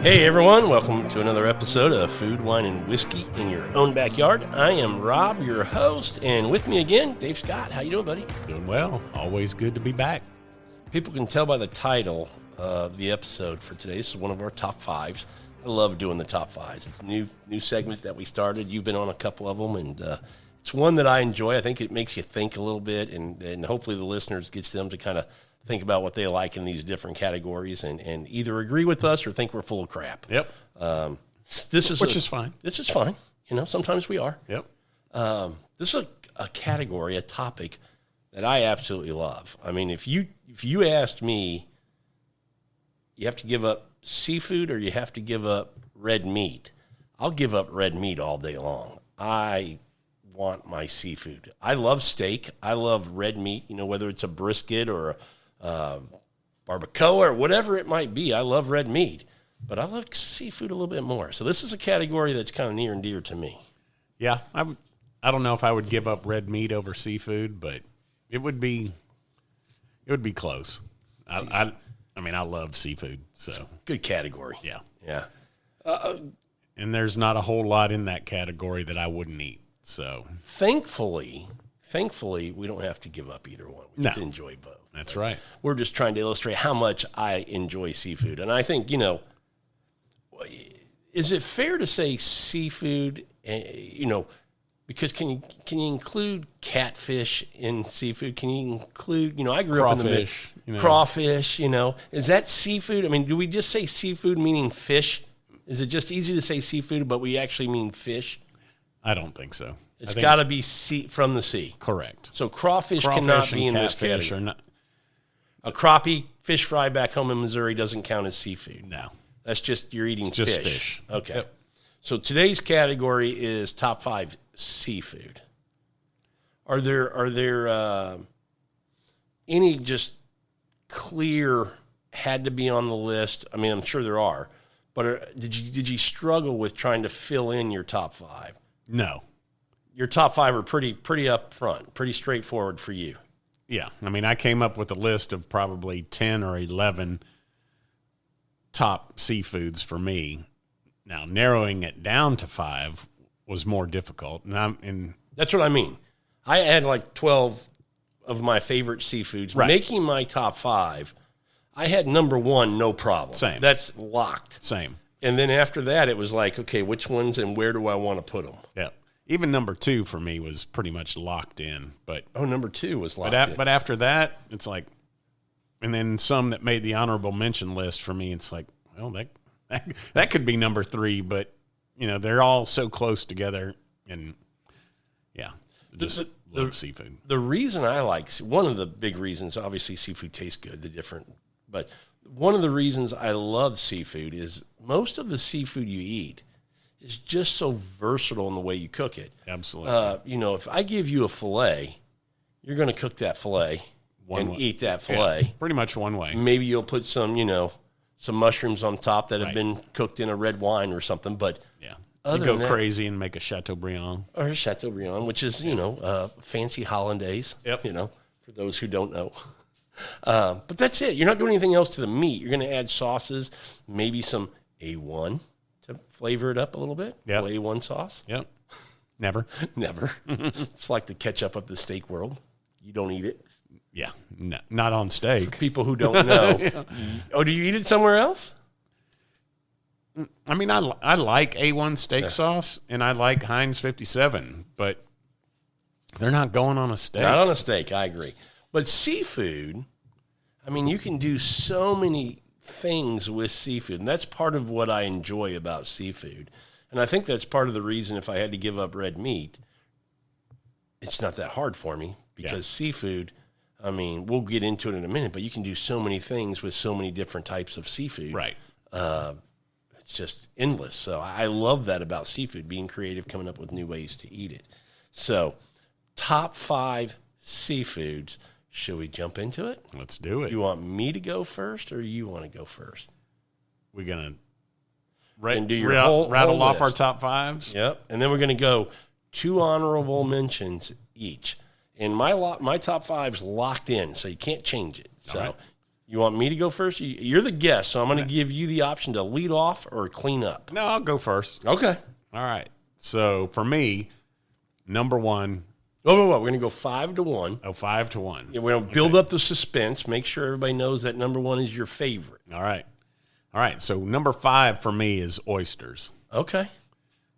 Hey everyone, welcome to another episode of Food, Wine, and Whiskey in Your Own Backyard. I am Rob, your host, and with me again, Dave Scott. How you doing, buddy? Doing well. Always good to be back. People can tell by the title of the episode for today. This is one of our top fives. I love doing the top fives. It's a new segment that we started. You've been on a couple of them, and it's one that I enjoy. I think it makes you think a little bit, and hopefully the listeners gets them to kind of think about what they like in these different categories and either agree with us or think we're full of crap. Yep. This is Which is fine. This is fine. You know, sometimes we are. Yep. This is a category, a topic that I absolutely love. I mean, if you asked me, you have to give up seafood or you have to give up red meat, I'll give up red meat all day long. I want my seafood. I love steak. I love red meat, you know, whether it's a brisket or a barbacoa or whatever it might be. I love red meat, but I love seafood a little bit more. So this is a category that's kind of near and dear to me. Yeah. I don't know if I would give up red meat over seafood, but it would be close. I mean, I love seafood, so Good category. yeah. Yeah. And there's not a whole lot in that category that I wouldn't eat. So Thankfully, we don't have to give up either one. We get to enjoy both. that's right. We're just trying to illustrate how much I enjoy seafood. And I think, you know, is it fair to say seafood, you know, because can you include catfish in seafood? Can you include, you know, I grew up in the Crawfish, you know. crawfish, you know. Is that seafood? I mean, do we just say seafood meaning fish? Is it just easy to say seafood, but we actually mean fish? I don't think so. It's got to be from the sea. Correct. So crawfish cannot be in this catfish category. are not. A crappie fish fry back home in Missouri doesn't count as seafood. No. That's just you're eating It's just fish. fish. Okay. Yep. So today's category is top 5 seafood. Are there any just clear had to be on the list? I mean, I'm sure there are, but did you struggle with trying to fill in your top 5? No. Your top 5 are pretty up front, pretty straightforward for you. Yeah. I mean, I came up with a list of probably 10 or 11 top seafoods for me. Now, narrowing it down to 5 was more difficult. And That's what I mean. I had like 12 of my favorite seafoods. Right. Making my top 5, I had number 1, no problem. Same. That's locked. same. And then after that, it was like, okay, which ones and where do I want to put them? Yeah. Even number 2 for me was pretty much locked in. But Oh, number 2 was locked in. but after that, it's like, and then some that made the honorable mention list for me, it's like, well, that could be number 3, but, you know, they're all so close together. And, yeah, just love seafood. The reason I like, one of the big reasons, obviously seafood tastes good, but one of the reasons I love seafood is most of the seafood you eat is just so versatile in the way you cook it. Absolutely. You know, if I give you a filet, you're going to cook that filet and eat that filet. Yeah, pretty much one way. Maybe you'll put some, you know, some mushrooms on top that have been cooked in a red wine or something, but Yeah. other You go than that- crazy and make a Chateaubriand. or Chateaubriand, which is, you know, fancy hollandaise, Yep. you know, for those who don't know. But that's it. You're not doing anything else to the meat. You're going to add sauces, maybe some A1 to flavor it up a little bit. Yep. A1 sauce. Yep. Never. Never. It's like the ketchup of the steak world. You don't eat it. Yeah. No, not on steak. People who don't know. Oh, do you eat it somewhere else? I mean, I like A1 steak sauce and I like Heinz 57, but they're not going on a steak. Not on a steak, I agree. But seafood, I mean, you can do so many things with seafood, and that's part of what I enjoy about seafood. And I think that's part of the reason if I had to give up red meat, it's not that hard for me because seafood, I mean, we'll get into it in a minute, but you can do so many things with so many different types of seafood. Right. It's just endless. So I love that about seafood, being creative, coming up with new ways to eat it. So top 5 seafoods. Should we jump into it? Let's do it. You want me to go first or you want to go first? We're going And do to your rattle whole off our list. top 5s? Yep. And then we're going to go 2 honorable mentions each. And my top 5's locked in, so you can't change it. So right. You want me to go first? You're the guest, so I'm going to give you the option to lead off or clean up. No, I'll go first. Okay. All right. So for me, number one. Oh, we're going to go 5-1. Oh, 5-1. Yeah, we're going to build up the suspense. Make sure everybody knows that number one is your favorite. All right. All right. So number 5 for me is oysters. Okay.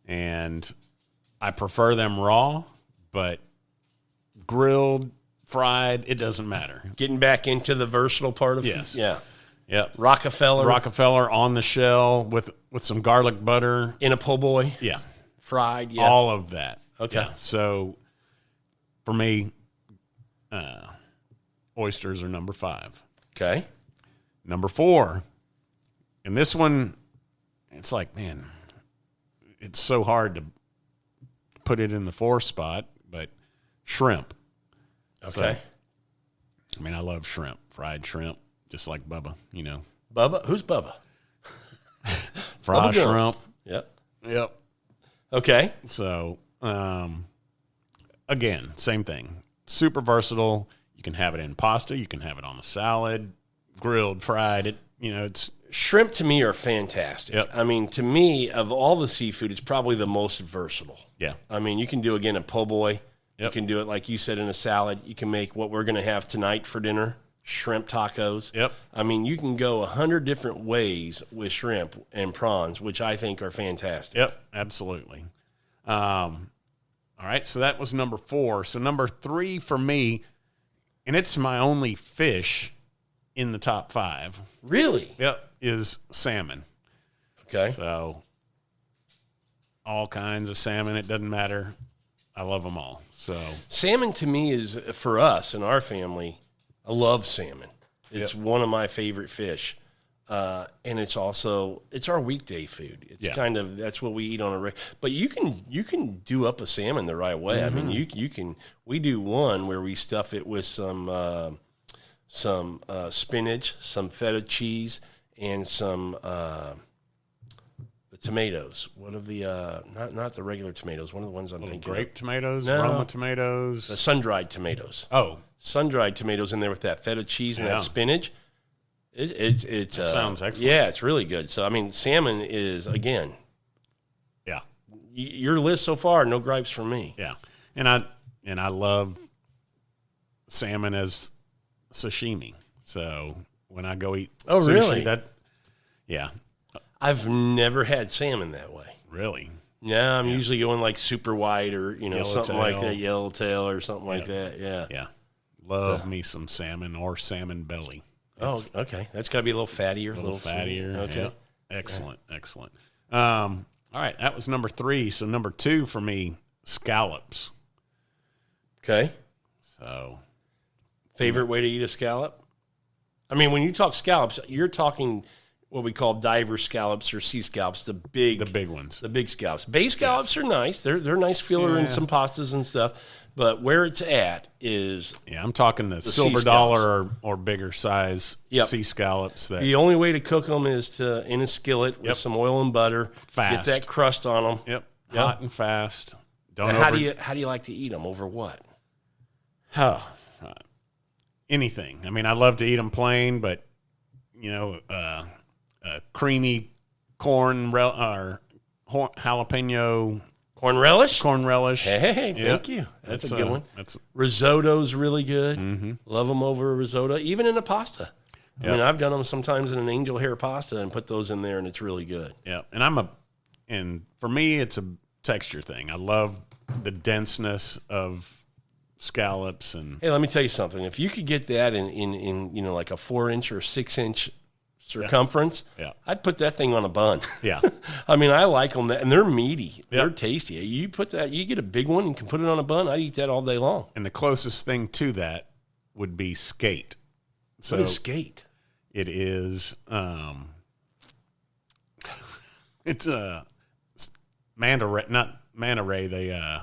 And I prefer them raw, but grilled, fried, it doesn't matter. Getting back into the versatile part of Yes. Yeah. Yep. Rockefeller on the shell with some garlic butter. in a po' boy, Yeah. fried. Yeah. All of that. Okay. Yeah. So for me, oysters are number 5. Okay. Number 4, and this one, it's like, man, it's so hard to put it in the 4 spot, but shrimp. Okay. So, I mean, I love shrimp, fried shrimp, just like Bubba, you know. Bubba? Who's Bubba? Fried Bubba Gump. shrimp. Yep. Yep. Okay. So, again, same thing. Super versatile. You can have it in pasta. You can have it on a salad, grilled, fried. It's Shrimp to me are fantastic. Yep. I mean, to me, of all the seafood, it's probably the most versatile. yeah, I mean, you can do, again, a po' boy. You Yep. can do it, like you said, in a salad. You can make what we're going to have tonight for dinner, shrimp tacos. Yep. I mean, you can go 100 different ways with shrimp and prawns, which I think are fantastic. Yep, absolutely. All right, so that was number 4. So number 3 for me, and it's my only fish in the top 5. Really? Yep, is salmon. Okay. So all kinds of salmon. It doesn't matter. I love them all. So Salmon to me is, for us and our family, I love salmon. It's one of my favorite fish. And it's our weekday food. It's Yeah. that's what we eat on a regular. But you can do up a salmon the right way. Mm-hmm. I mean, you can. We do one where we stuff it with some spinach, some feta cheese, and some the tomatoes. One of the not the regular tomatoes. One of the ones I'm thinking grape tomatoes, No. Roma tomatoes. of. The sun-dried tomatoes. Oh, Sun-dried tomatoes in there with that feta cheese and Yeah. that spinach. It's sounds excellent. Yeah, it's really good. So I mean, salmon is, again, yeah, your list so far, no gripes from me. yeah. And I love salmon as sashimi. So when I go eat Oh, sushi, really? Yeah, I've never had salmon that way. really. No, I'm usually going like super white or something like Yellowtail. that, yellowtail or something like that. Yeah. Yeah. Love me some salmon or salmon belly. Oh, okay. That's got to be a little fattier, A little fattier. Okay. Yeah. Excellent. Excellent. All right. That was number 3. So number 2 for me, scallops. Okay. So Favorite way to eat a scallop? I mean, when you talk scallops, you're talking what we call diver scallops or sea scallops, the big ones. The big scallops. Bay scallops are nice. They're nice filler in Yeah. some pastas and stuff. But where it's at is Yeah, I'm talking the sea silver scallops. dollar or bigger size Yep. sea scallops. That the only way to cook them is in a skillet with Yep. some oil and butter. Fast. Get that crust on them. Yep, Yep. hot and fast. Don't How do you like to eat them? Over what? Anything. I mean, I love to eat them plain, but creamy jalapeno Corn relish? corn relish. Hey, Yep. thank you. That's a good one. That's Risotto's really good. Love them over a risotto, even in a pasta. I mean, I've done them sometimes in an angel hair pasta and put those in there, and it's really good. yeah. And for me, it's a texture thing. I love the denseness of scallops and Hey, let me tell you something. If you could get that in like a 4-inch or 6-inch circumference, Yeah. I'd put that thing on a bun. yeah, I mean, I like them, and they're meaty. They're Yep. tasty. You get a big one, you can put it on a bun. I'd eat that all day long. and the closest thing to that would be skate. So What is skate? it is it's manta ray, not manta ray, the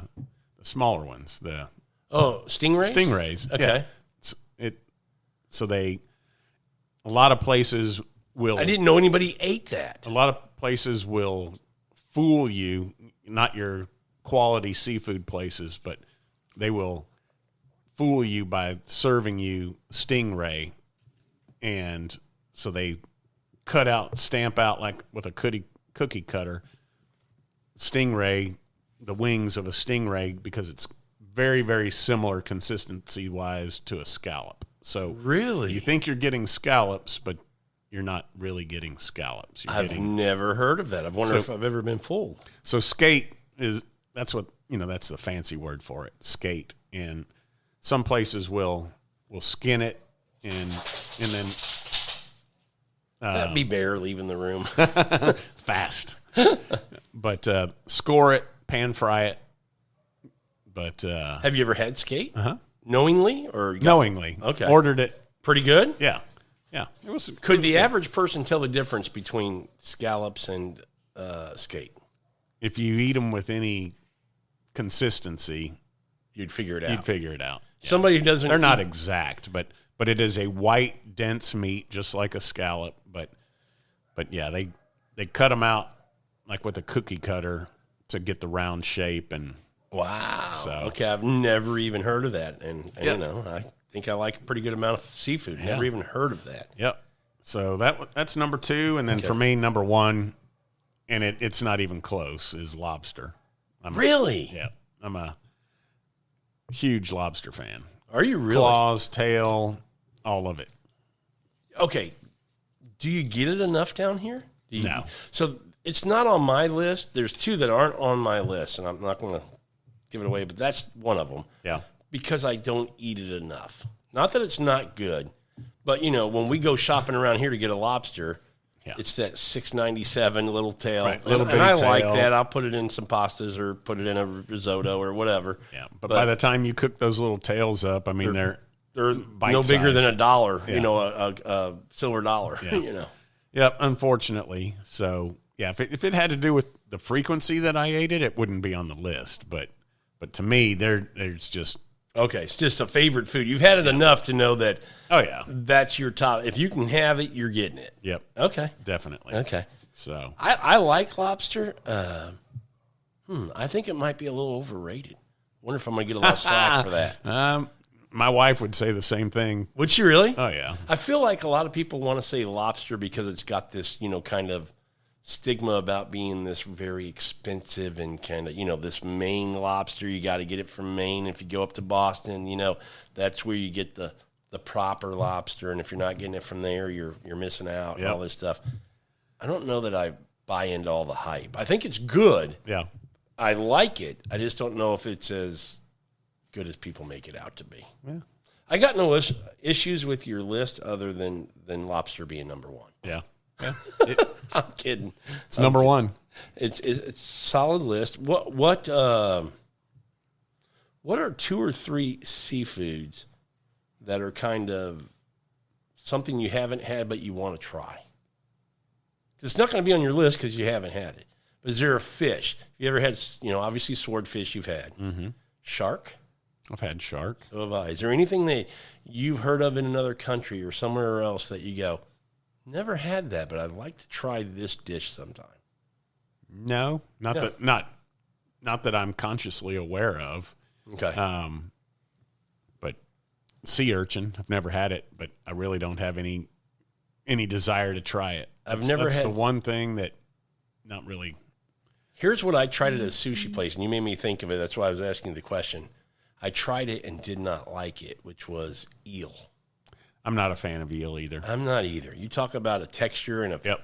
smaller ones, the Oh, stingrays? stingrays. Okay. Yeah. So a lot of places will I didn't know anybody ate that. a lot of places will fool you, not your quality seafood places, but they will fool you by serving you stingray And so they stamp out like with a cookie cutter, stingray, the wings of a stingray, because it's very, very similar consistency wise to a scallop. So Really? you think you're getting scallops, but you're not really getting scallops. I've never heard of that. I've wondered if I've ever been fooled. So skate that's what, that's the fancy word for it, skate. And some places will skin it and then That'd be Bear leaving the room. fast. But score it, pan fry it. But Have you ever had skate? Uh-huh. Knowingly or knowingly. Okay. Ordered it. Pretty good? Yeah. Yeah. It was Could the average person tell the difference between scallops and skate? if you eat them with any consistency, You'd figure it out. you'd figure it out. Somebody who doesn't They're not exact, but it is a white, dense meat, just like a scallop. But yeah, they cut them out like with a cookie cutter to get the round shape. And Wow. So- Okay, I've never even heard of that. And Yeah. I think I like a pretty good amount of seafood. Never even heard of that. yep. So that's number 2, and then for me, number 1, and it's not even close, is lobster. Really? Yeah, I'm a huge lobster fan. Are you really? Claws, tail, all of it. Okay. Do you get it enough down here? No. So it's not on my list. There's 2 that aren't on my list, and I'm not going to give it away, but that's one of them. Yeah. Because I don't eat it enough. Not that it's not good, but when we go shopping around here to get a lobster, Yeah. it's that $6.97 little tail. Right, little and I bitty like tail. that. I'll put it in some pastas or put it in a risotto or whatever. Yeah, but by the time you cook those little tails up, I mean they're They're bite no bigger size. than $1, Yeah. a silver dollar, Yep, unfortunately. So yeah, if it had to do with the frequency that I ate it, it wouldn't be on the list. But to me, there's just Okay, it's just a favorite food. You've had it enough to know that oh yeah, that's your top. If you can have it, you're getting it. yep, Okay. definitely. Okay. So I like lobster. I think it might be a little overrated. Wonder if I'm going to get a little slack for that. my wife would say the same thing. Would she really? Oh yeah, I feel like a lot of people want to say lobster because it's got this, kind of stigma about being this very expensive and kind of, this Maine lobster. You got to get it from Maine. If you go up to Boston, that's where you get the proper lobster. And if you're not getting it from there, you're missing out and Yep. all this stuff. I don't know that I buy into all the hype. I think it's good. yeah. I like it. I just don't know if it's as good as people make it out to be. Yeah. I got no issues with your list other than lobster being number 1. Yeah. I'm kidding. It's number 1. It's a solid list. What are 2 or 3 seafoods that are kind of something you haven't had but you want to try? It's not going to be on your list because you haven't had it. But is there a fish? Have you ever had, obviously swordfish you've had. Mm-hmm. Shark? I've had shark. So have I. Is there anything that you've heard of in another country or somewhere else that you go, never had that, but I'd like to try this dish sometime? No, not that I'm consciously aware of. Okay. But sea urchin, I've never had it, but I really don't have any desire to try it. I've That's never had the one thing that not really. Here's what I tried at a sushi place, and you made me think of it. That's why I was asking the question. I tried it and did not like it, which was eel. I'm not a fan of eel either. I'm not either. You talk about a texture and a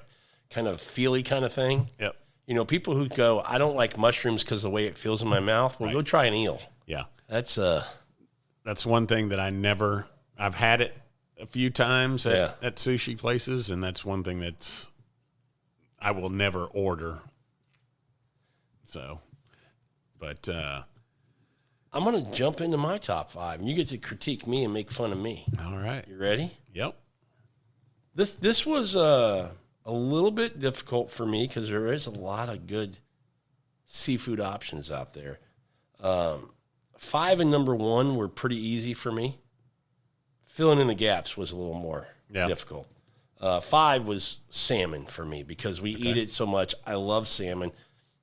kind of feely kind of thing. Yep. People who go, I don't like mushrooms because the way it feels in my mouth. Well, go try an eel. Yeah. That's one thing that I've had it a few times at Yeah. sushi places, and that's one thing I will never order. So, but I'm going to jump into my top 5, and you get to critique me and make fun of me. all right. You ready? Yep. This was a little bit difficult for me because there is a lot of good seafood options out there. 5 and number 1 were pretty easy for me. Filling in the gaps was a little more difficult. 5 was salmon for me because we eat it so much. I love salmon.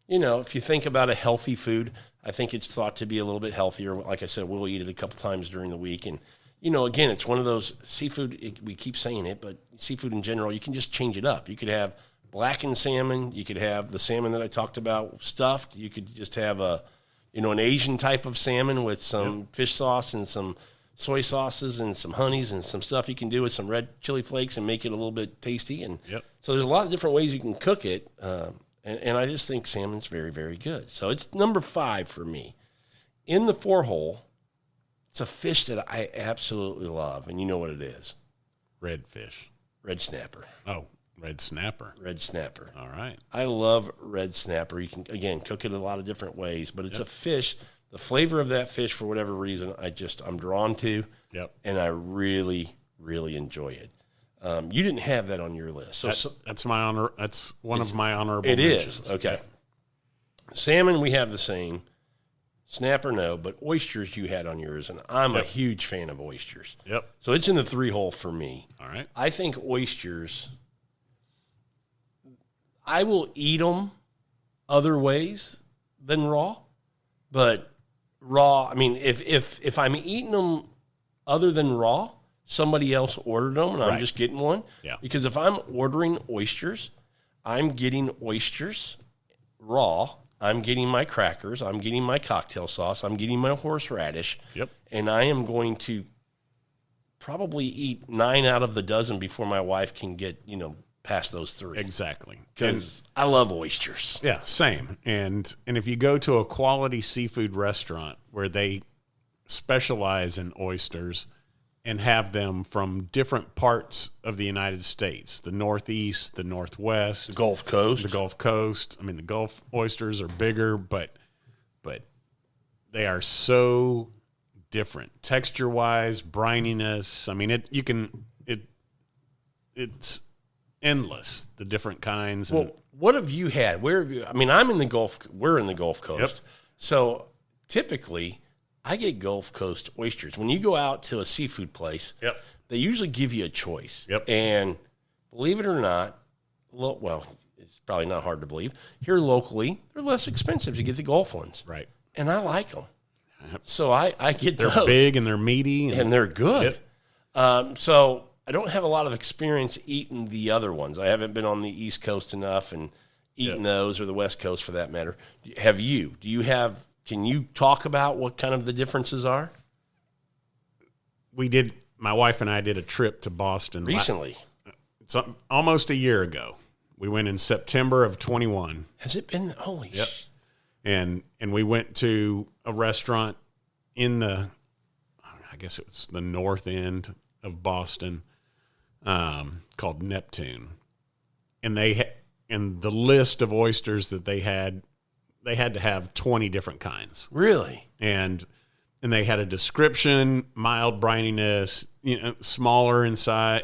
If you think about a healthy food, I think it's thought to be a little bit healthier. Like I said, we'll eat it a couple times during the week, and again, it's one of those seafood, we keep saying it, but seafood in general, you can just change it up. You could have blackened salmon. You could have the salmon that I talked about stuffed. You could just have an Asian type of salmon with some fish sauce and some soy sauces and some honeys and some stuff you can do with some red chili flakes and make it a little bit tasty. And so there's a lot of different ways you can cook it. And I just think salmon's very, very good. So it's number 5 for me. In the 4-hole, it's a fish that I absolutely love, and you know what it is. Redfish. Red snapper. Oh, red snapper. Red snapper. All right. I love red snapper. You can, again, cook it a lot of different ways, but it's a fish. The flavor of that fish, for whatever reason, I'm drawn to, and I really, really enjoy it. You didn't have that on your list. That's my honor. That's one of my honorable mentions. It is. Okay. Yeah. Salmon, we have the same. Snapper, no, but oysters you had on yours, and I'm a huge fan of oysters. Yep. So it's in the 3-hole for me. All right. I think oysters, I will eat them other ways than raw, but raw, I mean, if I'm eating them other than raw, somebody else ordered them and I'm just getting one. Yeah. Because if I'm ordering oysters, I'm getting oysters raw. I'm getting my crackers. I'm getting my cocktail sauce. I'm getting my horseradish. Yep. And I am going to probably eat 9 out of the dozen before my wife can get, past those 3. Exactly. Because I love oysters. Yeah, same. And if you go to a quality seafood restaurant where they specialize in oysters and have them from different parts of the United States, the Northeast, the Northwest, the Gulf Coast. The Gulf Coast. I mean, the Gulf oysters are bigger, but they are so different. Texture-wise, brininess. I mean, it's endless, the different kinds. Well, what have you had? Where have you? I mean, we're in the Gulf Coast. So typically I get Gulf Coast oysters. When you go out to a seafood place, they usually give you a choice. And believe it or not, well, it's probably not hard to believe. Here locally, they're less expensive to get the Gulf ones. Right. And I like them. So I get they're those. They're big and they're meaty. And they're good. So I don't have a lot of experience eating the other ones. I haven't been on the East Coast enough and eaten those, or the West Coast for that matter. Have you? Can you talk about what kind of the differences are? My wife and I did a trip to Boston. Recently. It's almost a year ago. We went in September of 21. Has it been? Holy shit. And we went to a restaurant in I guess it was the north end of Boston, called Neptune. And and the list of oysters that they had to have 20 different kinds. Really? And they had a description, mild brininess, smaller inside,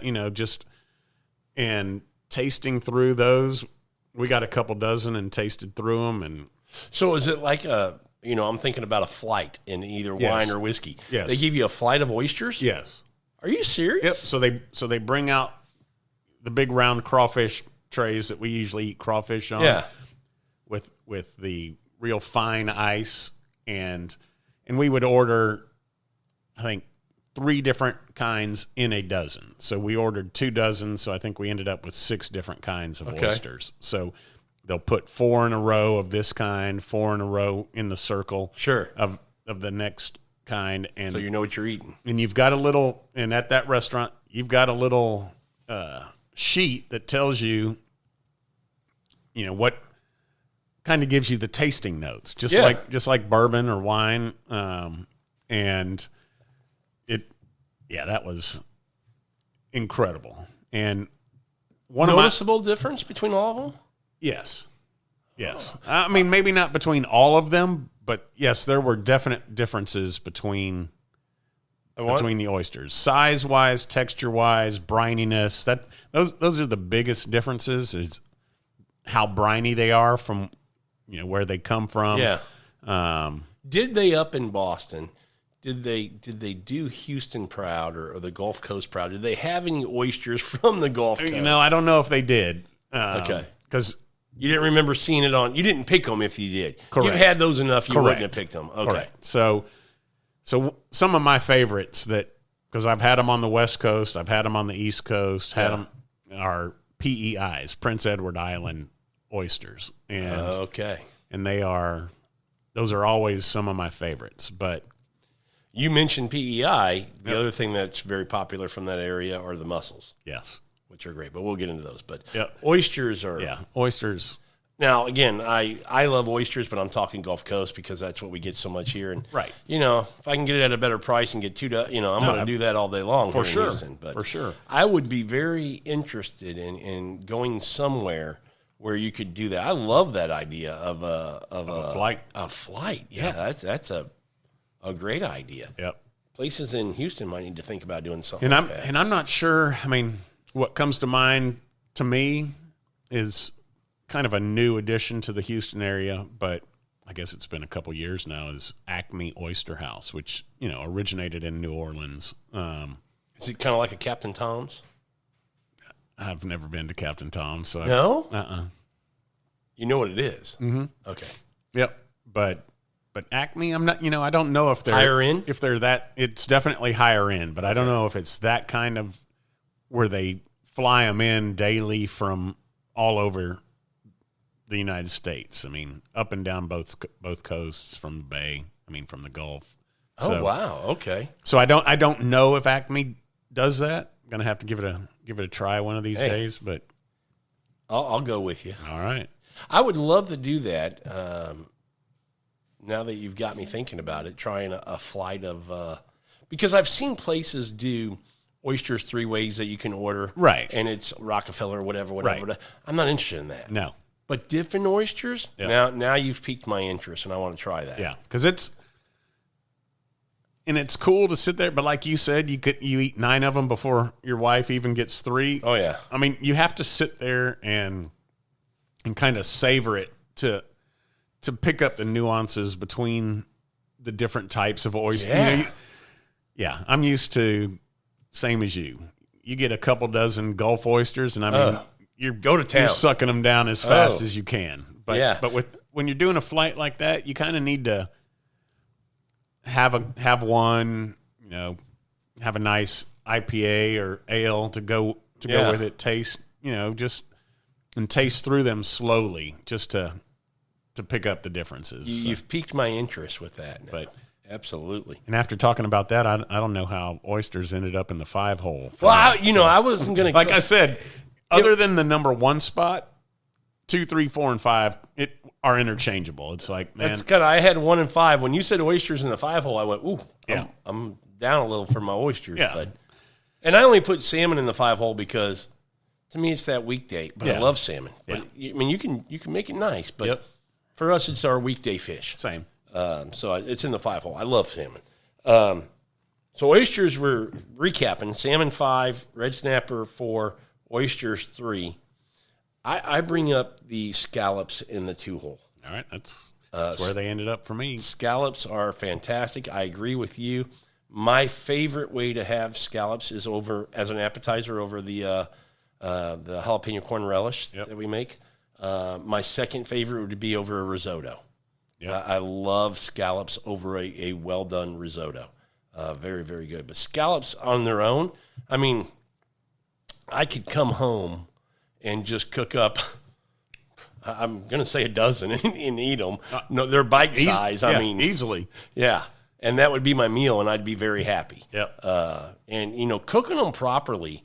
and tasting through those, we got a couple dozen and tasted through them. And so is it like I'm thinking about a flight in either wine or whiskey. Yes. They give you a flight of oysters? Yes. Are you serious? Yep. So they bring out the big round crawfish trays that we usually eat crawfish on. Yeah. With the real fine ice, and we would order, I think, 3 different kinds in a dozen. So we ordered 2 dozen, so I think we ended up with 6 different kinds of oysters. So they'll put 4 in a row of this kind, 4 in a row in the circle of the next kind. And so you know what you're eating. And you've got and at that restaurant, you've got a little sheet that tells you, what kind of gives you the tasting notes, just like bourbon or wine. And that was incredible. And noticeable difference between all of them? Yes. Yes. I mean, maybe not between all of them, but yes, there were definite differences between the oysters. Size-wise, texture-wise, brininess. Those are the biggest differences, is how briny they are from where they come from. Yeah. Did they up in Boston? Did they do Houston proud or the Gulf Coast proud? Did they have any oysters from the Gulf Coast? I don't know if they did. Okay. Because you didn't remember seeing it you didn't pick them if you did. Correct. You had those enough, you wouldn't have picked them. Okay. Correct. So some of my favorites because because I've had them on the West Coast. I've had them on the East Coast. Had them are PEIs, Prince Edward Island oysters, and Okay. and those are always some of my favorites. But You mentioned PEI. The other thing that's very popular from that area are the mussels, yes, which are great. But we'll get into those. But Yep. oysters are oysters. now again. I love oysters, but I'm talking Gulf Coast because that's what we get so much here. And Right. if I can get it at a better price and get I'm going to do that all day long For here sure. in Houston. But For sure. I would be very interested in going somewhere where you could do that. I love that idea of a flight. A flight. Yeah, that's a great idea. Yep. Places in Houston might need to think about doing something. And like that. I'm not sure. I mean, what comes to mind to me is kind of a new addition to the Houston area, but I guess it's been a couple years now. Is Acme Oyster House, which originated in New Orleans. Is it kind of like a Captain Tom's? I've never been to Captain Tom's, so No. You know what it is. Mm-hmm. Okay. Yep. But Acme, I'm not. I don't know if they're Higher end? If they're that, it's definitely higher end. But I don't know if it's that kind of where they fly them in daily from all over the United States. I mean, up and down both coasts from the Bay. I mean, from the Gulf. Oh wow. Okay. So I don't know if Acme does that. I'm gonna have to give it a try one of these days. But I'll go with you. all right. I would love to do that. Now that you've got me thinking about it, trying a flight of because I've seen places do oysters 3 ways that you can order, Right. And it's Rockefeller or whatever. Right. I'm not interested in that. No. But dipping oysters, Yeah. now you've piqued my interest, and I want to try that. Yeah, because it's cool to sit there, but like you said, you eat 9 of them before your wife even gets 3. Oh yeah. I mean, you have to sit there and kind of savor it to pick up the nuances between the different types of oysters. Yeah. I'm used to same as you. You get a couple dozen Gulf oysters, and I mean, you're go to town. You're sucking them down as fast as you can. But Yeah. when you're doing a flight like that, you kind of need to have one, have a nice IPA or ale to go with it. Taste, and taste through them slowly, just to pick up the differences. You've piqued my interest with that. Now. But absolutely. and after talking about that, I don't know how oysters ended up in the 5-hole. Well, I wasn't going to. Like I said, other than the number 1 spot, 2, 3, 4, and 5 are interchangeable. It's like, man, That's good. I had 1 and 5. When you said oysters in the 5-hole, I went, ooh, Yeah. I'm down a little for my oysters. Yeah. And I only put salmon in the 5-hole because to me it's that weekday. But I Yeah. love salmon. Yeah. But I mean, you can make it nice. But Yep. for us, it's our weekday fish. same. So it's in the 5-hole. I love salmon. So oysters, we're recapping: salmon 5, red snapper 4, oysters 3. I bring up the scallops in the 2-hole. All right, that's where they ended up for me. Scallops are fantastic. I agree with you. My favorite way to have scallops is as an appetizer over the jalapeno corn relish that we make. My second favorite would be over a risotto. Yeah. I love scallops over a well-done risotto. Very, very good. But scallops on their own, I mean, I could come home and just cook up, I'm going to say a dozen and eat them. No, they're bite size. I mean, easily. yeah. And that would be my meal, and I'd be very happy. Yep. And, cooking them properly,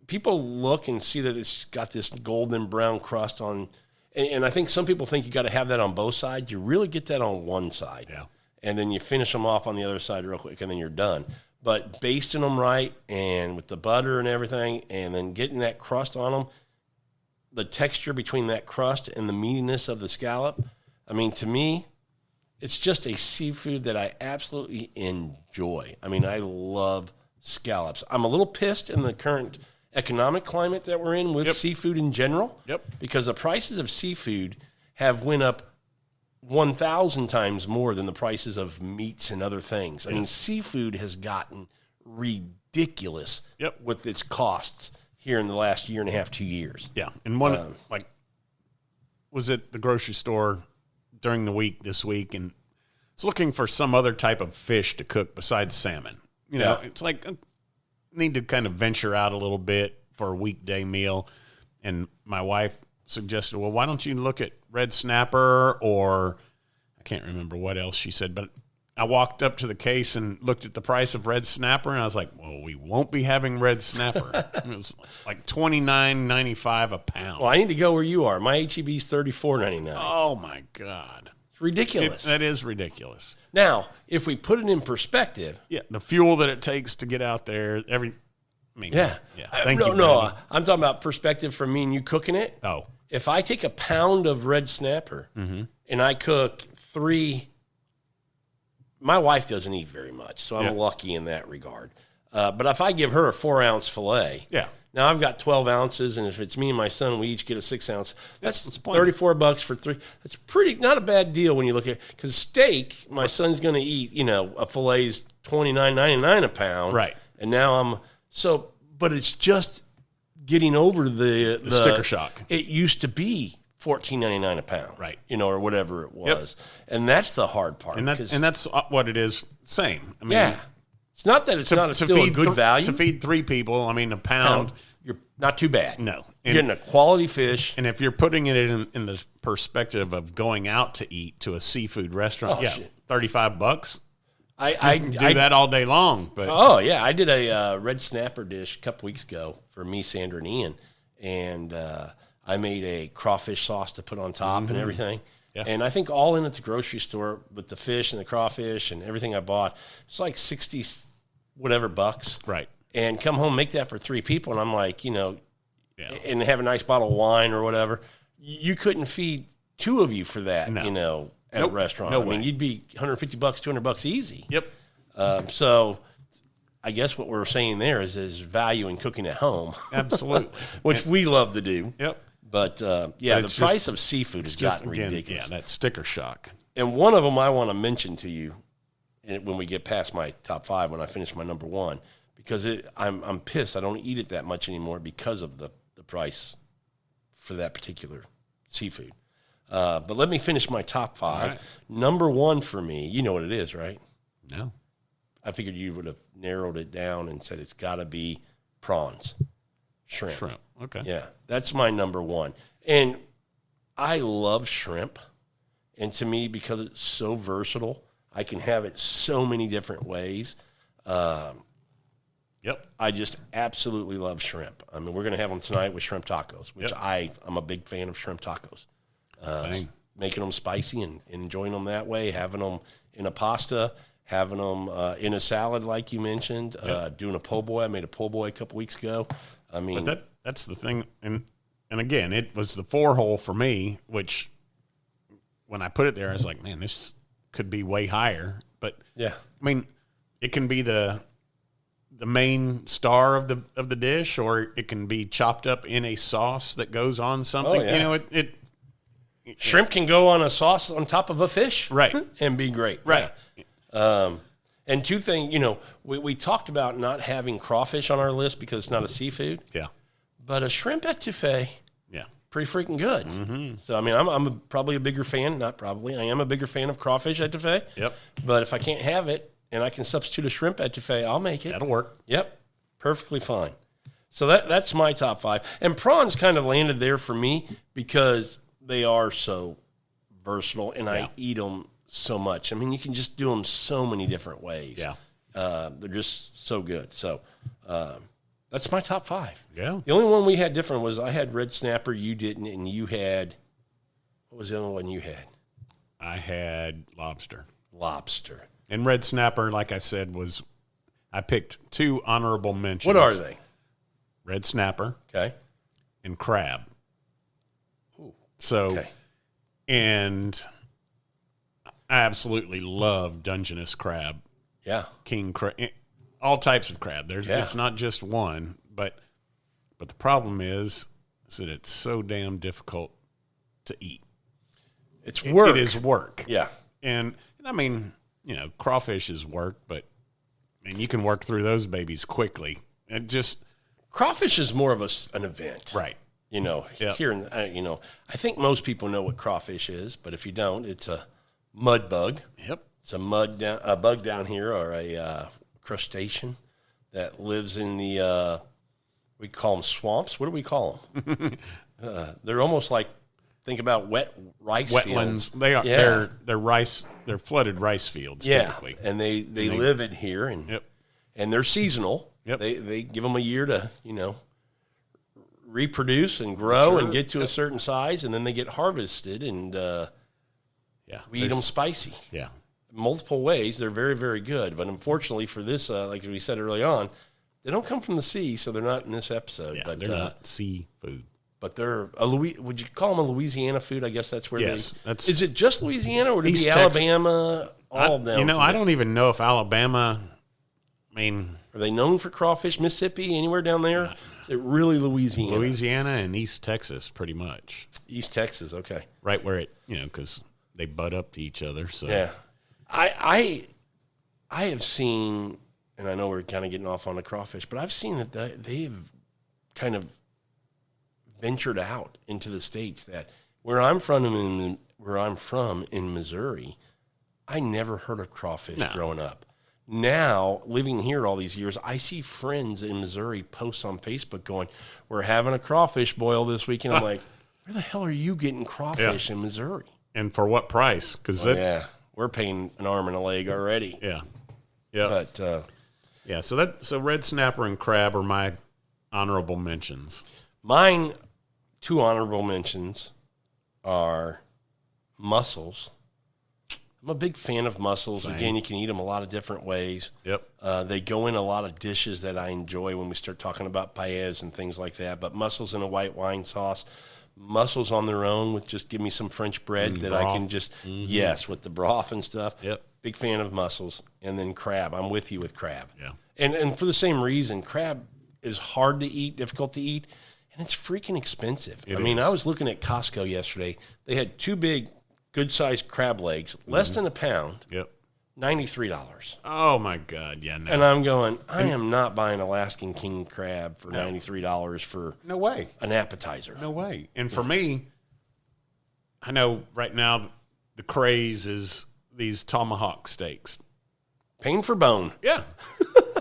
people look and see that it's got this golden brown crust on. And I think some people think you got to have that on both sides. You really get that on one side. Yeah. And then you finish them off on the other side real quick, and then you're done. But basting them right and with the butter and everything, and then getting that crust on them, the texture between that crust and the meatiness of the scallop, I mean, to me, it's just a seafood that I absolutely enjoy. I mean, I love scallops. I'm a little pissed in the current economic climate that we're in with seafood in general. Yep. Because the prices of seafood have went up 1,000 times more than the prices of meats and other things. I mean, seafood has gotten ridiculous with its costs here in the last year and a half, 2 years. Yeah. And one, was at the grocery store during the week this week, and was looking for some other type of fish to cook besides salmon. You know, Yeah. it's like need to kind of venture out a little bit for a weekday meal. And my wife suggested, well, why don't you look at red snapper, or I can't remember what else she said, but I walked up to the case and looked at the price of red snapper, and I was like, well, we won't be having red snapper. It was like $29.95 a pound. Well, I need to go where you are. My HEB is $34.99. Oh my God. It's ridiculous. That is ridiculous. Now, if we put it in perspective, Yeah, the fuel that it takes to get out there, yeah. Thank no, you. no, Brandon. I'm talking about perspective from me and you cooking it. Oh, If I take a pound of red snapper and I cook 3, my wife doesn't eat very much, so I'm Yeah. lucky in that regard. But if I give her a 4-ounce fillet, yeah. now I've got 12 ounces, and if it's me and my son, we each get a 6-ounce. That's that's plenty. $34 for 3. That's pretty not a bad deal when you look at it. Because steak, my son's going to eat. A fillet's $29.99 a pound, Right. And now but it's just getting over the sticker shock. It used to be $14.99 a pound, Right. Or whatever it was, and that's the hard part. And that's what it is. Same. I mean, yeah, it's not that it's not still a good value to feed 3 people. I mean, a pound. You're not too bad. No, You're and, getting a quality fish. and if you're putting it in the perspective of going out to eat to a seafood restaurant, shit. $35. I Do that all day long, but Oh yeah, I did a red snapper dish a couple weeks ago for me, Sandra, and Ian, and I made a crawfish sauce to put on top and everything. Yeah. And I think all in at the grocery store with the fish and the crawfish and everything I bought, it's like 60 whatever bucks. right. And come home, make that for 3 people, and I'm like, Yeah. and have a nice bottle of wine or whatever. You couldn't feed 2 of you for that, No. at Nope. a restaurant. No I mean, way. you'd be $150, $200 easy. Yep. So I guess what we're saying there is value in cooking at home, Absolutely. which we love to do. Yep. But the it's price just- of seafood has gotten ridiculous. Yeah, that sticker shock. And one of them I want to mention to you when we get past my top 5, when I finish my number 1, because I'm pissed. I don't eat it that much anymore because of the price for that particular seafood. But let me finish my top 5. right. Number 1 for me, you know what it is, right? No. I figured you would have narrowed it down and said it's got to be prawns, shrimp. Shrimp. Okay. Yeah, that's my number 1. And I love shrimp. And to me, because it's so versatile, I can have it so many different ways. Yep. I just absolutely love shrimp. I mean, we're going to have them tonight with shrimp tacos, which Yep. I'm a big fan of shrimp tacos. Same. Making them spicy and enjoying them that way, having them in a pasta, having them in a salad like you mentioned, doing a po' boy. I made a po' boy a couple weeks ago. I mean, That's the thing, and again, it was the 4-hole for me, which when I put it there, I was like, man, this could be way higher. But yeah. I mean, it can be the main star of the dish, or it can be chopped up in a sauce that goes on something. Oh, yeah. You know, it Shrimp can go on a sauce on top of a fish, Right. and be great, Right. Yeah. And 2 things, we talked about not having crawfish on our list because it's not a seafood, yeah, but a shrimp etouffee, yeah, pretty freaking good. Mm-hmm. So I mean, I'm probably a bigger fan. Not probably, I am a bigger fan of crawfish etouffee. Yep. But if I can't have it and I can substitute a shrimp etouffee, I'll make it. that'll work. Yep, perfectly fine. So that's my top 5. And prawns kind of landed there for me because they are so versatile, and I eat them so much. I mean, you can just do them so many different ways. Yeah. They're just so good. So that's my top 5. Yeah. The only one we had different was I had red snapper, you didn't, and you had, what was the other one you had? I had lobster. Lobster. And red snapper, like I said, I picked 2 honorable mentions. What are they? Red snapper Okay. and crab. So, Okay. and I absolutely love Dungeness crab, Yeah. king crab, all types of crab. It's not just one, but the problem is that it's so damn difficult to eat. It's work. It is work. Yeah. And I mean, crawfish is work, but I mean, you can work through those babies quickly. And just Crawfish is more of an event. right. Yep. Here in I think most people know what crawfish is, but if you don't, it's a mud bug. Yep. It's a bug down here, or a crustacean that lives in the, we call them swamps. What do we call them? They're almost like, think about rice Wetlands. fields. They are. Yeah. They're rice. They're flooded rice fields. Yeah, Typically. and they live in here, and and they're seasonal. Yep. They give them a year to reproduce and grow and get to a certain size, and then they get harvested, and we eat them spicy. Yeah. Multiple ways. They're very, very good, but unfortunately for this, like we said early on, they don't come from the sea, so they're not in this episode. Yeah, but they're not seafood. But they're would you call them a Louisiana food? I guess that's where that's is it just Louisiana, or would it be East Texas. Alabama? All of them. I don't even know if Alabama. I mean, are they known for crawfish? Mississippi, anywhere down there? Is it really Louisiana? Louisiana and East Texas, pretty much. East Texas, okay. Right where it, because they butt up to each other. So yeah, I have seen, and I know we're kind of getting off on the crawfish, but I've seen that they've kind of ventured out into the states. That where I'm from in Missouri, I never heard of crawfish growing up. Now, living here all these years, I see friends in Missouri post on Facebook going, "We're having a crawfish boil this week," and I'm like, "Where the hell are you getting crawfish in Missouri? And for what price? Because we're paying an arm and a leg already." Yeah. But So red snapper and crab are my honorable mentions. Mine, 2 honorable mentions are mussels. I'm a big fan of mussels. Same. Again, you can eat them a lot of different ways. Yep. They go in a lot of dishes that I enjoy when we start talking about paellas and things like that. But mussels in a white wine sauce, mussels on their own with just give me some French bread that broth. I can just, with the broth and stuff. Yep. Big fan of mussels. And then crab. I'm with you with crab. Yeah. And for the same reason, crab is hard to eat, difficult to eat, and it's freaking expensive. I mean, I was looking at Costco yesterday. They had 2 big, good-sized crab legs, less than a pound, Yep. $93. Oh, my God. Yeah, no. And I'm going, I am not buying Alaskan king crab for $93 for No way. an appetizer. No way. And for me, I know right now the craze is these tomahawk steaks. Pain for bone. Yeah.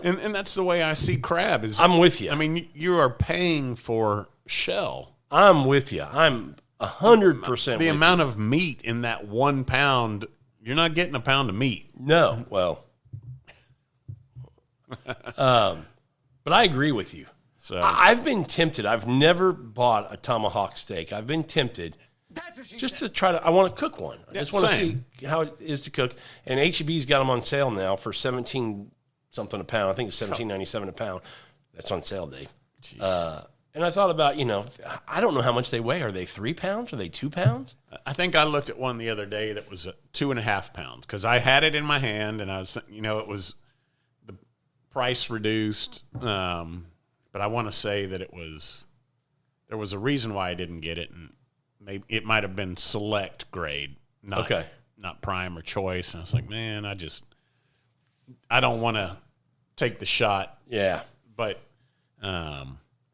and that's the way I see crab. Is I'm with you. I mean, you are paying for shell. I'm with you. I'm 100% The with amount of meat in that 1 pound, you're not getting a pound of meat. No, well, but I agree with you. So I've been tempted. I've never bought a tomahawk steak. I've been tempted just to try to. I want to cook one. I just want to see how it is to cook. And HEB's got them on sale now for 17 something a pound. I think it's $17.97 a pound. That's on sale, Dave. And I thought about, I don't know how much they weigh. Are they 3 pounds? Are they 2 pounds? I think I looked at one the other day that was 2.5 pounds because I had it in my hand and I was, it was the price reduced. But I want to say that there was a reason why I didn't get it, and maybe it might have been select grade, not prime or choice. And I was like, man, I don't want to take the shot. Yeah, but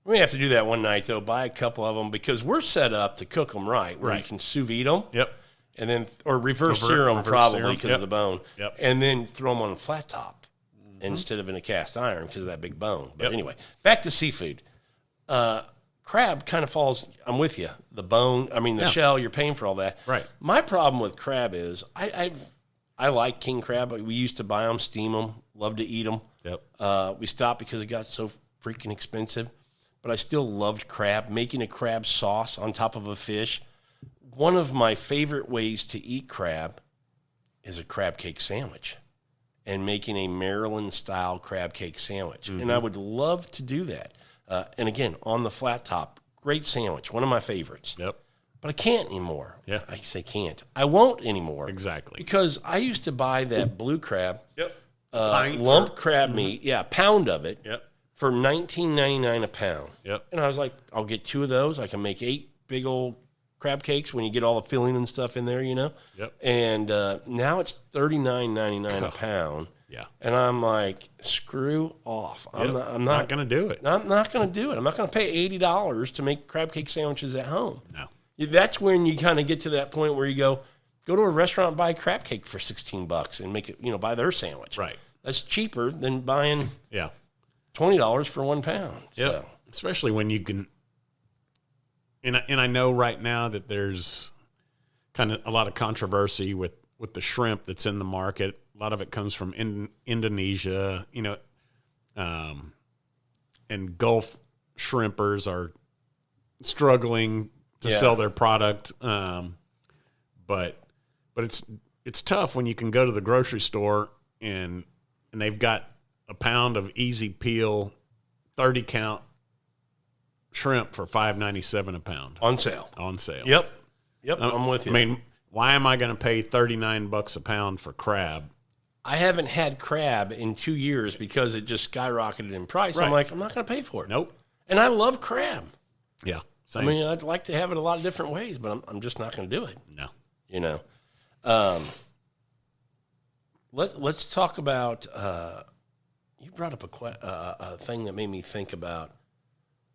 we have to do that one night though. Buy a couple of them because we're set up to cook them right, where you can sous vide them. Yep. And then or reverse sear them probably because of the bone. Yep. And then throw them on a flat top instead of in a cast iron because of that big bone. But anyway, back to seafood. Crab kind of falls. I'm with you. The bone. I mean, the shell. You're paying for all that. Right. My problem with crab is I like king crab. We used to buy them, steam them, love to eat them. Yep. We stopped because it got so freaking expensive. But I still loved crab. Making a crab sauce on top of a fish. One of my favorite ways to eat crab is a crab cake sandwich. And making a Maryland-style crab cake sandwich. Mm-hmm. And I would love to do that. And again, on the flat top, great sandwich, one of my favorites. Yep. But I can't anymore. Yeah. I say can't. I won't anymore. Exactly. Because I used to buy that blue crab. Yep. Lump crab meat. Yeah, a pound of it. Yep. For $19.99 a pound. Yep. And I was like, I'll get 2 of those. I can make 8 big old crab cakes when you get all the filling and stuff in there, Yep. And now it's $39.99 a pound. Yeah. And I'm like, screw off. I'm not going to do it. I'm not going to do it. I'm not going to pay $80 to make crab cake sandwiches at home. No. That's when you kind of get to that point where you go to a restaurant and buy a crab cake for $16 and make it, buy their sandwich. Right. That's cheaper than buying Yeah. $20 for 1 pound. Yeah. So, Especially when you can. And I know right now that there's kind of a lot of controversy with the shrimp that's in the market. A lot of it comes from Indonesia, and Gulf shrimpers are struggling to sell their product. But it's tough when you can go to the grocery store and they've got a pound of easy peel, 30 count shrimp for $5.97 a pound on sale. on sale. Yep. I'm with you. I mean, why am I going to pay $39 a pound for crab? I haven't had crab in 2 years because it just skyrocketed in price. I'm Right. like, I'm not going to pay for it. Nope. And I love crab. Yeah. I Same. mean, I'd like to have it a lot of different ways, but I'm just not going to do it. No. Let's talk about. You brought up a thing that made me think about.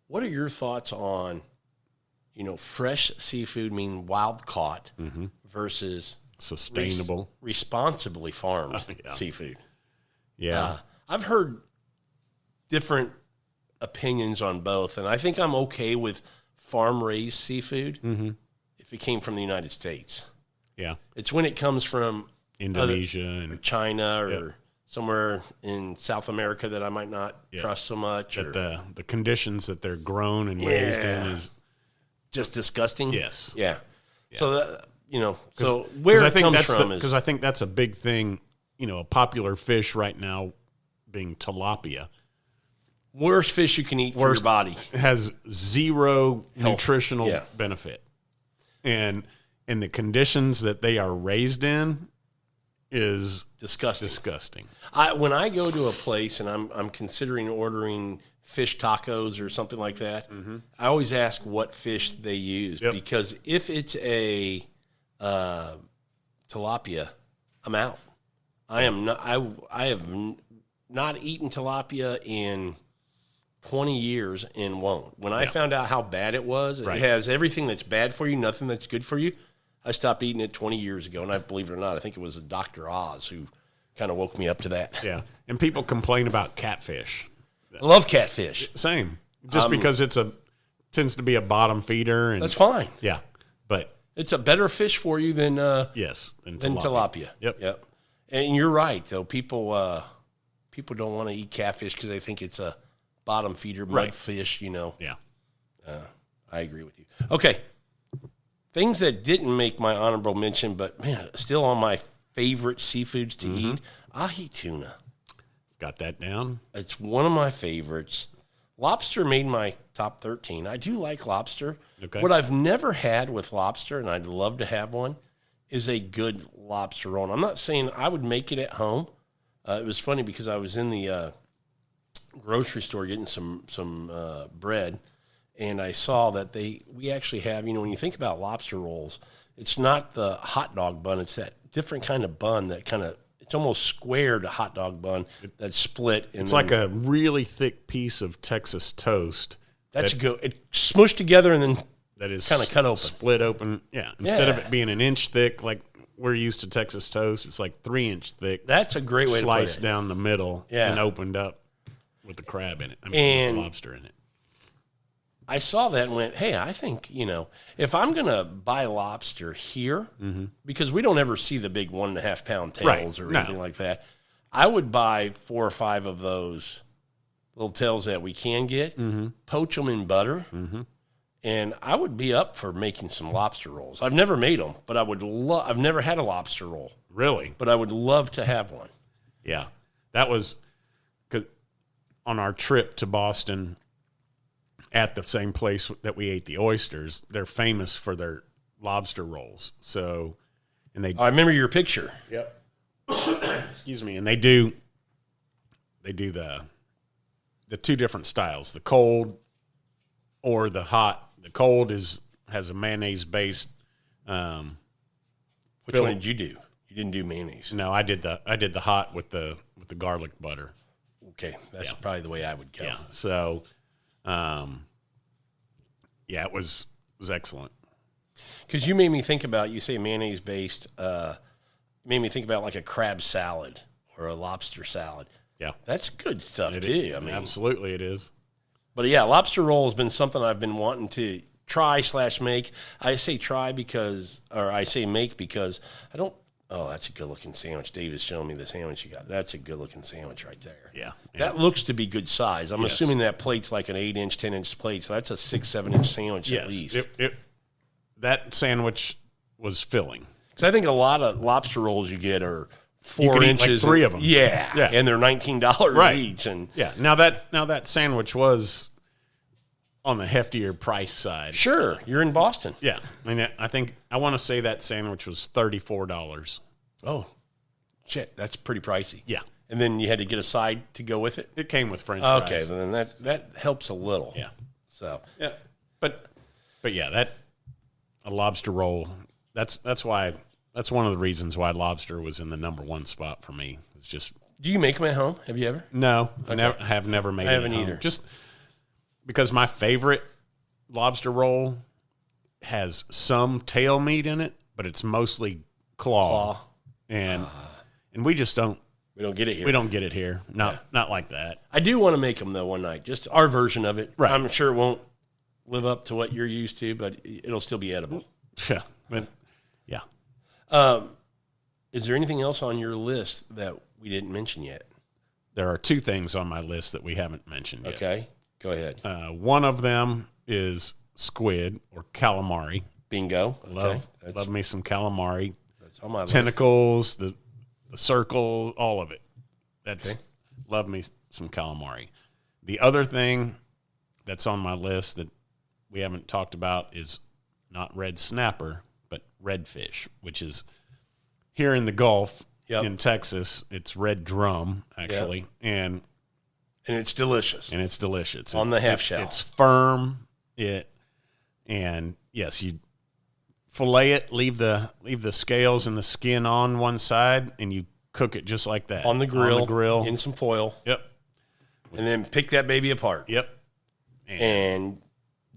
What are your thoughts on, fresh seafood, meaning wild caught, versus Sustainable. responsibly farmed Yeah. seafood? Yeah. I've heard different opinions on both, and I think I'm okay with farm-raised seafood if it came from the United States. Yeah. It's when it comes from Indonesia and China or somewhere in South America that I might not trust so much. Or that the conditions that they're grown and raised in is just disgusting. Yes. Yeah. So that, so where it comes from is because I think that's a big thing. A popular fish right now being tilapia worst fish you can eat for your body. has zero nutritional benefit, and the conditions that they are raised in is Disgusting. When I go to a place and I'm considering ordering fish tacos or something like that, I always ask what fish they use because if it's a tilapia, I'm out. I am not. I have not eaten tilapia in 20 years and won't. When I found out how bad it was, it has everything that's bad for you, nothing that's good for you. I stopped eating it 20 years ago, and I believe it or not, I think it was Dr. Oz who kind of woke me up to that. Yeah, and people complain about catfish. I love catfish. Same, just because tends to be a bottom feeder, and That's fine. yeah, but It's a better fish for you than yes, than tilapia. Yep. And you're right, though. People don't want to eat catfish because they think it's a bottom feeder, mud fish, Yeah, I agree with you. Okay. Things that didn't make my honorable mention, but, man, still on my favorite seafoods to eat, ahi tuna. got that down. It's one of my favorites. Lobster made my top 13. I do like lobster. Okay. What I've never had with lobster, and I'd love to have one, is a good lobster roll. And I'm not saying I would make it at home. It was funny because I was in the grocery store getting some bread, and I saw that we actually have, when you think about lobster rolls, it's not the hot dog bun. It's that different kind of bun that it's almost squared hot dog bun that's split. It's like a really thick piece of Texas toast. That's good. It smushed together and then That is kind of cut open. split open. Yeah. Instead of it being an inch thick, like we're used to Texas toast, it's like 3-inch thick. That's a great way to put it. Sliced down the middle and opened up with the crab in it. With the lobster in it. I saw that and went, hey, I think, if I'm going to buy lobster here, because we don't ever see the big 1.5 pound tails or anything like that, I would buy 4 or 5 of those little tails that we can get, poach them in butter, and I would be up for making some lobster rolls. I've never made them, but I've never had a lobster roll. Really? But I would love to have one. Yeah. That was on our trip to Boston at the same place that we ate the oysters. They're famous for their lobster rolls. So, I remember your picture. Yep. Excuse me. And they do the 2 different styles, the cold or the hot. The cold has a mayonnaise based. Which one did you do? You didn't do mayonnaise. No, I did the hot with the garlic butter. Okay, that's probably the way I would go. Yeah. So, it was excellent. Because you made me think about, you say mayonnaise based, made me think about like a crab salad or a lobster salad. Yeah. That's good stuff It too. is. I mean, Absolutely it is. but yeah, lobster roll has been something I've been wanting to try / make. I say try because, or I say make because I don't. Oh, that's a good looking sandwich. Dave is showing me the sandwich you got. That's a good looking sandwich right there. Yeah. That looks to be good size. I'm Yes. assuming that plate's like an 8-inch, 10-inch plate. So that's a 6-7 inch sandwich at least. That sandwich was filling. Because I think a lot of lobster rolls you get are You 4 could eat, inches. like, 3 of them. Yeah. Yeah. And they're $19 Right. each. And Yeah. Now that sandwich was on the heftier price side. sure, you're in Boston. Yeah. I want to say that sandwich was $34. Oh, shit. That's pretty pricey. Yeah. And then you had to get a side to go with it? It came with French fries. Okay. Then that helps a little. Yeah. So, Yeah. But yeah, a lobster roll, that's one of the reasons why lobster was in the number one spot for me. It's just do you make them at home? Have you ever? no, I have never made it. I haven't at home. either. Just because my favorite lobster roll has some tail meat in it, but it's mostly claw. And we just don't We don't get it here. we don't get it here. Not like that. I do want to make them, though, one night. Just our version of it. Right. I'm sure it won't live up to what you're used to, but it'll still be edible. Yeah. But yeah. Is there anything else on your list that we didn't mention yet? There are 2 things on my list that we haven't mentioned yet. Okay. Go ahead. One of them is squid or calamari. Bingo. Okay. Love me some calamari. That's on my list. Tentacles, the circle, all of it. Okay. Love me some calamari. The other thing that's on my list that we haven't talked about is not red snapper, but redfish, which is here in the Gulf in Texas. It's red drum, actually, and it's delicious. it's delicious. On the half shell. It's firm. And yes, you fillet it, leave the scales and the skin on one side, and you cook it just like that. On the grill. In some foil. Yep. And then pick that baby apart. Yep. And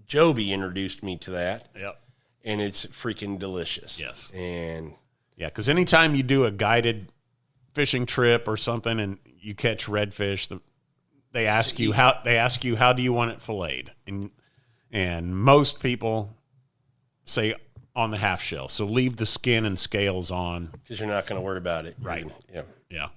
Joby introduced me to that. Yep. And it's freaking delicious. Yes. And Yeah, because anytime you do a guided fishing trip or something and you catch redfish, they ask you how do you want it filleted, and most people say on the half shell. So leave the skin and scales on. because you're not going to worry about it. Right. Yeah. Yeah.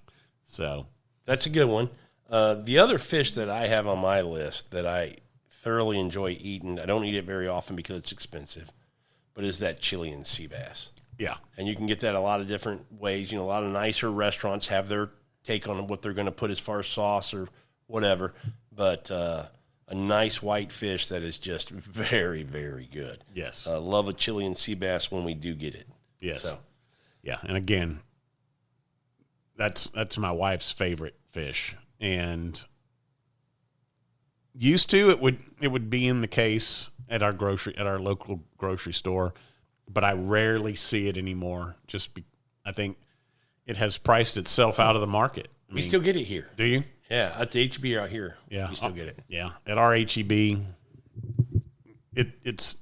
So That's a good one. The other fish that I have on my list that I thoroughly enjoy eating, I don't eat it very often because it's expensive, but is that Chilean sea bass. yeah, And you can get that a lot of different ways. You know, a lot of nicer restaurants have their take on what they're going to put as far as sauce or whatever. But a nice white fish that is just very, very good. yes, Love a Chilean sea bass when we do get it. yes, So, yeah. And again, that's my wife's favorite fish, and used to it would be in the case at our local grocery store, but I rarely see it anymore. I think it has priced itself out of the market. we still get it here. Do you? Yeah, at the HB out here. Yeah, We still get it. Yeah, at our HEB, it's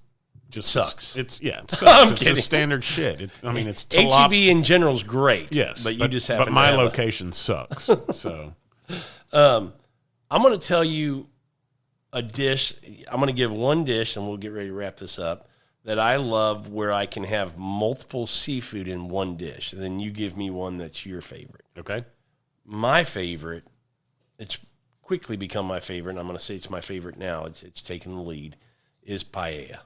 just Sucks. It sucks. I'm It's kidding. a standard shit. It's HEB in general is great. Yes, but you just happen But my to have location sucks. So I'm going to tell you a dish. I'm going to give one dish, and we'll get ready to wrap this up, that I love where I can have multiple seafood in one dish. And then you give me one that's your favorite. okay, My favorite, it's quickly become my favorite, and I'm going to say it's my favorite now. It's taken the lead, is paella.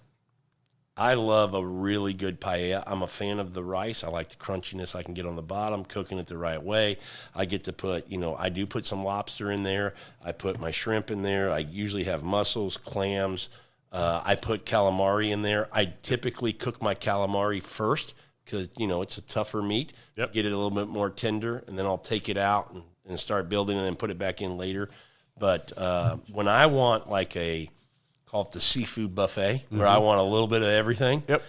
I love a really good paella. I'm a fan of the rice. I like the crunchiness I can get on the bottom, cooking it the right way. I get to put, I do put some lobster in there. I put my shrimp in there. I usually have mussels, clams. I put calamari in there. I typically cook my calamari first because, it's a tougher meat. Yep. Get it a little bit more tender, and then I'll take it out and start building and then put it back in later. But when I want like call it the seafood buffet, where I want a little bit of everything. Yep.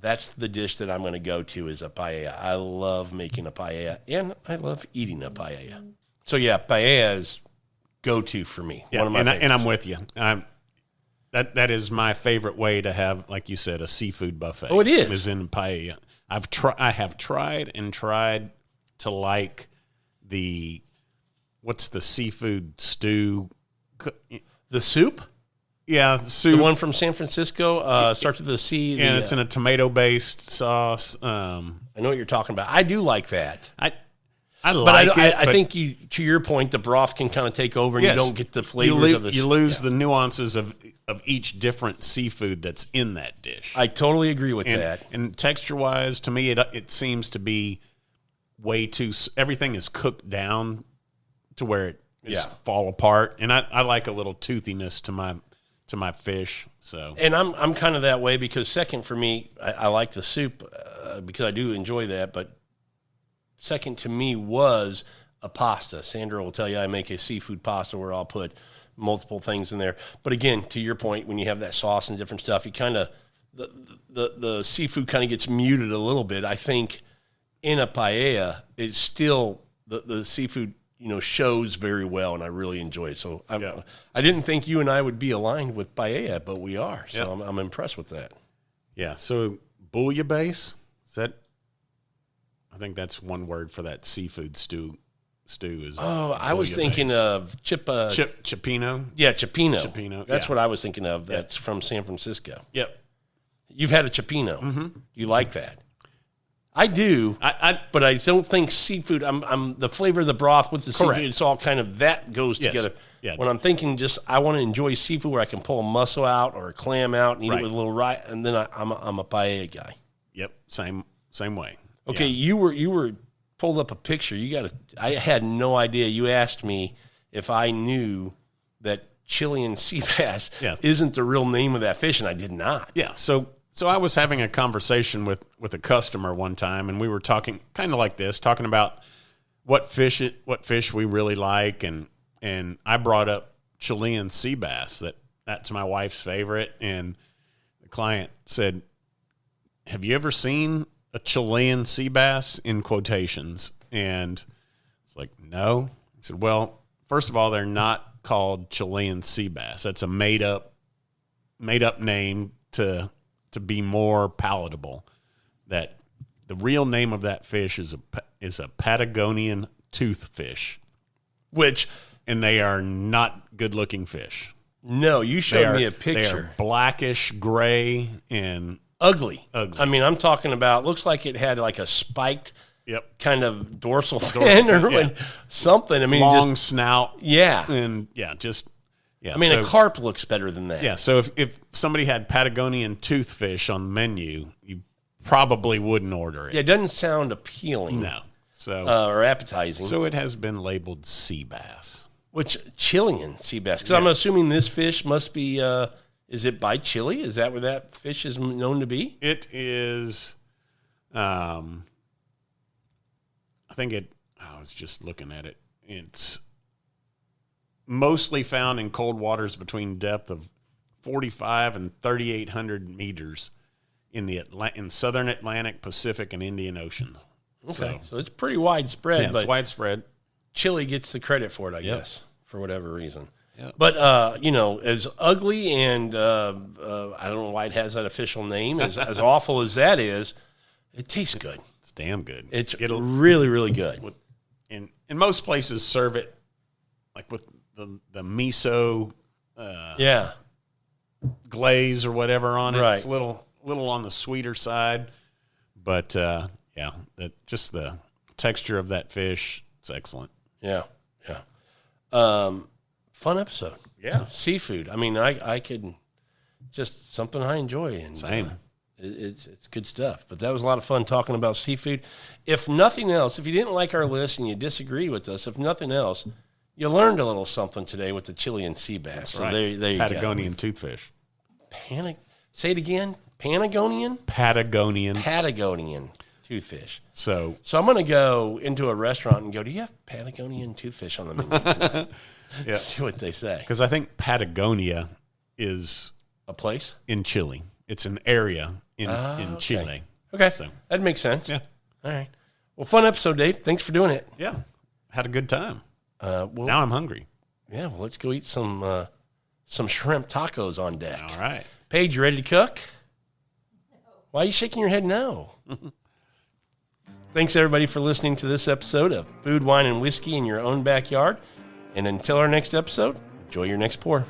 That's the dish that I'm going to go to is a paella. I love making a paella, and I love eating a paella. So yeah, paella is go-to for me. yeah, One of my and favorites. I'm with you. That is my favorite way to have, like you said, a seafood buffet. Oh, it is. Is in paella. I have tried to like what's the seafood stew? The soup? Yeah, the soup. The one from San Francisco, starts with the C. And it's in a tomato-based sauce. I know what you're talking about. I do like that. I like it. I think you, to your point, the broth can kind of take over, and yes, you don't get the flavors of the. You lose the nuances of each different seafood that's in that dish. I totally agree with that. And texture-wise, to me, it seems to be way too. Everything is cooked down to where it is fall apart, and I like a little toothiness to my fish. So, and I'm kind of that way because second for me, I like the soup because I do enjoy that, but second to me was a pasta. Sandra will tell you I make a seafood pasta where I'll put multiple things in there. But again, to your point, when you have that sauce and different stuff, you kind of the seafood kind of gets muted a little bit. I think in a paella, it's still the seafood shows very well, and I really enjoy it. So I didn't think you and I would be aligned with paella, but we are. So I'm impressed with that. Yeah. So bouillabaisse, is that? I think that's one word for that seafood stew. Is I was thinking of cioppino. Yeah, cioppino. Cioppino. That's what I was thinking of. That's from San Francisco. Yep. You've had a cioppino. Mm-hmm. You like that? I do. But I don't think seafood. I'm the flavor of the broth with the correct. seafood. It's all kind of that goes together. Yeah. When I'm thinking, I want to enjoy seafood where I can pull a mussel out or a clam out and eat it with a little rice, and then I'm a paella guy. Yep. Same way. Okay, you were pulled up a picture. I had no idea. You asked me if I knew that Chilean sea bass isn't the real name of that fish, and I did not. Yeah. So I was having a conversation with a customer one time, and we were talking kind of like this, talking about what fish we really like, and I brought up Chilean sea bass. That's my wife's favorite, and the client said, "Have you ever seen a Chilean sea bass?" in quotations. And it's like, no. I said, well, first of all, they're not called Chilean sea bass. That's a made up name to be more palatable. That the real name of that fish is a Patagonian toothfish, and they are not good looking fish. No, you showed me a picture. They are blackish gray and ugly. I mean, I'm talking about, looks like it had like a spiked kind of dorsal fin or something. I mean, long snout. Yeah. And I mean, a carp looks better than that. Yeah. So if somebody had Patagonian toothfish on the menu, you probably wouldn't order it. Yeah, it doesn't sound appealing. No. So or appetizing. So it has been labeled sea bass. Which Chilean sea bass? Because I'm assuming this fish must be. Is it by Chile? Is that where that fish is known to be? It is. I think it. I was just looking at it. It's mostly found in cold waters between depth of 45 and 3,800 meters in southern Atlantic, Pacific, and Indian Oceans. Okay, so it's pretty widespread. Yeah, it's widespread. Chile gets the credit for it, I guess, for whatever reason. Yep. But, as ugly and I don't know why it has that official name, as awful as that is, it tastes good. It's damn good. It's really, really good. And most places serve it like with the miso glaze or whatever on it. Right. It's a little on the sweeter side. But, just the texture of that fish, it's excellent. Yeah, yeah. Fun episode. Yeah. Seafood. I mean, I could just something I enjoy. And, same. It's good stuff. But that was a lot of fun talking about seafood. If nothing else, if you didn't like our list and you disagreed with us, if nothing else, you learned a little something today with the Chilean sea bass. That's so right. there you Patagonian toothfish. Say it again. Patagonian toothfish. So I'm going to go into a restaurant and go, do you have Patagonian toothfish on the menu tonight? Yeah. See what they say. Because I think Patagonia is a place in Chile. It's an area in Chile. Okay. So, that makes sense. Yeah. All right. Well, fun episode, Dave. Thanks for doing it. Yeah. Had a good time. Now I'm hungry. Yeah. Well, let's go eat some shrimp tacos on deck. All right. Paige, you ready to cook? No. Why are you shaking your head no? Thanks, everybody, for listening to this episode of Food, Wine, and Whiskey in Your Own Backyard. And until our next episode, enjoy your next pour.